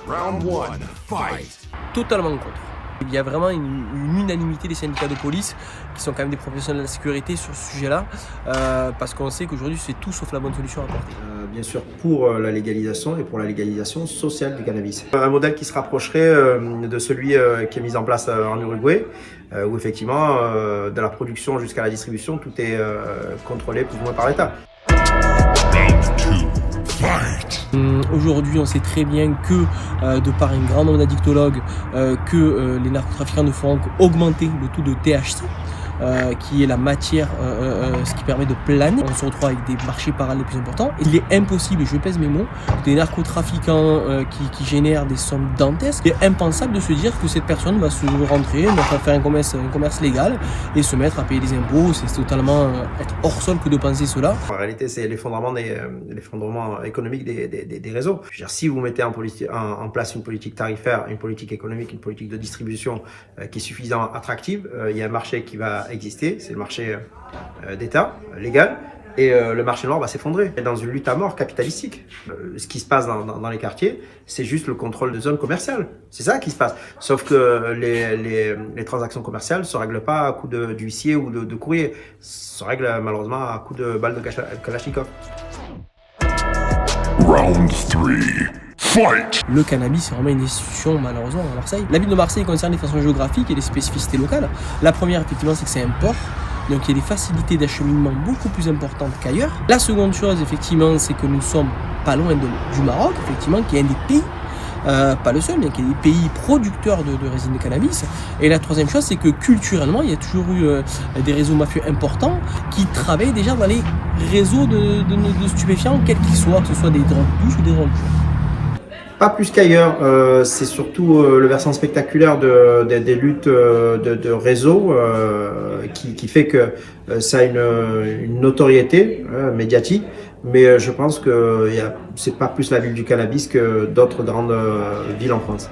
Round 1, fight! Totalement contre. Il y a vraiment une unanimité des syndicats de police qui sont quand même des professionnels de la sécurité sur ce sujet-là, parce qu'on sait qu'aujourd'hui c'est tout sauf la bonne solution à apporter. Bien sûr pour la légalisation et pour la légalisation sociale du cannabis. Un modèle qui se rapprocherait de celui qui est mis en place en Uruguay, où effectivement de la production jusqu'à la distribution, tout est contrôlé plus ou moins par l'État. Aujourd'hui, on sait très bien que, de par un grand nombre d'addictologues, les narcotrafiquants ne feront qu'augmenter le taux de THC, qui est la matière, ce qui permet de planer. On se retrouve avec des marchés parallèles plus importants. Il est impossible, je pèse mes mots, des narcotrafiquants qui génèrent des sommes dantesques. Il est impensable de se dire que cette personne va se rentrer, va faire un commerce légal et se mettre à payer des impôts. C'est totalement être hors sol que de penser cela. En réalité, c'est l'effondrement économique des réseaux. Je veux dire, si vous mettez en place une politique tarifaire, une politique économique, une politique de distribution qui est suffisamment attractive, il y a un marché qui va exister, c'est le marché d'État, légal, et le marché noir va s'effondrer. Et dans une lutte à mort capitalistique, ce qui se passe dans les quartiers, c'est juste le contrôle de zones commerciales. C'est ça qui se passe. Sauf que les transactions commerciales ne se règlent pas à coup d'huissier ou de courrier. Se règlent malheureusement à coup de balles de Kalachnikov. Round 3, fight! Le cannabis, c'est vraiment une institution, malheureusement, à Marseille. La ville de Marseille est concernée de façon géographique et des spécificités locales. La première, effectivement, c'est que c'est un port. Donc il y a des facilités d'acheminement beaucoup plus importantes qu'ailleurs. La seconde chose, effectivement, c'est que nous sommes pas loin du Maroc, effectivement, qui est un des pays, pas le seul, mais qui est des pays producteurs de résine de cannabis. Et la troisième chose, c'est que culturellement, il y a toujours eu des réseaux mafieux importants qui travaillent déjà dans les réseaux de stupéfiants, quels qu'ils soient, que ce soit des drogues douces ou des drogues dures. Pas plus qu'ailleurs, c'est surtout le versant spectaculaire des luttes de réseau qui fait que ça a une notoriété médiatique, mais je pense que c'est pas plus la ville du cannabis que d'autres grandes villes en France.